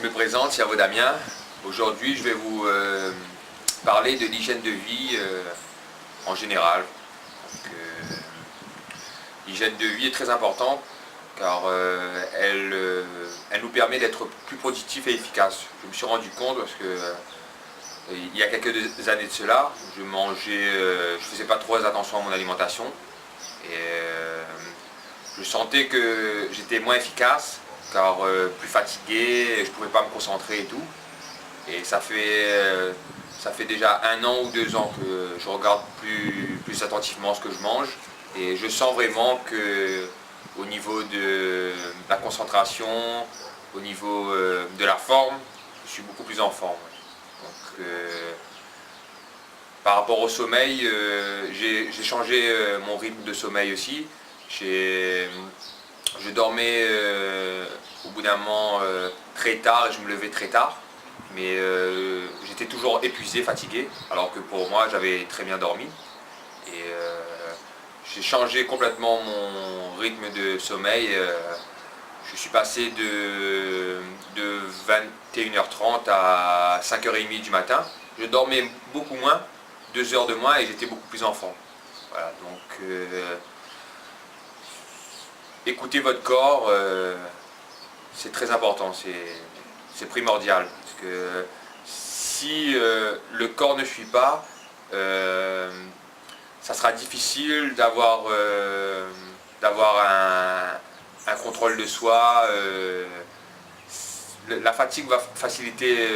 Je me présente, c'est Damien. Aujourd'hui, je vais vous parler de l'hygiène de vie en général. L'hygiène de vie est très importante car elle nous permet d'être plus productif et efficace. Je me suis rendu compte parce que il y a quelques années de cela, je faisais pas trop attention à mon alimentation et je sentais que j'étais moins efficace car plus fatigué, je ne pouvais pas me concentrer et tout. Et ça fait déjà 1 an ou 2 ans que je regarde plus attentivement ce que je mange et je sens vraiment que au niveau de la concentration, au niveau de la forme, je suis beaucoup plus en forme. Donc, par rapport au sommeil, j'ai changé mon rythme de sommeil aussi. Je dormais au bout d'un moment très tard et je me levais très tard. Mais j'étais toujours épuisé, fatigué, alors que pour moi j'avais très bien dormi. Et j'ai changé complètement mon rythme de sommeil. Je suis passé de 21h30 à 5h30 du matin. Je dormais beaucoup moins, 2 heures de moins et j'étais beaucoup plus en forme. Voilà, donc écoutez votre corps, c'est très important, c'est primordial. Parce que si le corps ne suit pas, ça sera difficile d'avoir un contrôle de soi. La fatigue va faciliter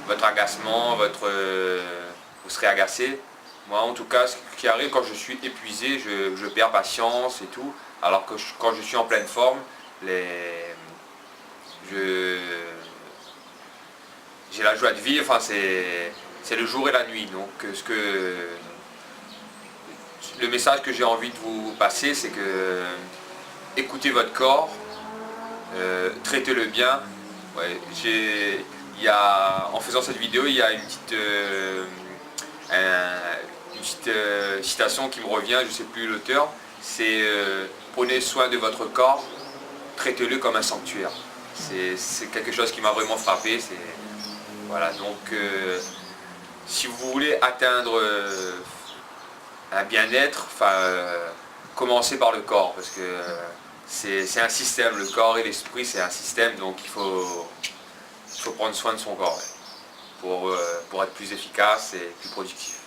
votre agacement, vous serez agacé. Moi en tout cas, ce qui arrive quand je suis épuisé, je perds patience et tout. Alors que quand je suis en pleine forme, j'ai la joie de vivre, enfin, c'est le jour et la nuit. Donc le message que j'ai envie de vous passer, c'est que écoutez votre corps, traitez-le bien. Ouais, en faisant cette vidéo, il y a une petite citation qui me revient, je ne sais plus l'auteur, c'est prenez soin de votre corps, traitez-le comme un sanctuaire. C'est quelque chose qui m'a vraiment frappé. Voilà, donc si vous voulez atteindre un bien-être, commencez par le corps, parce que c'est un système, le corps et l'esprit c'est un système, donc il faut prendre soin de son corps pour être plus efficace et plus productif.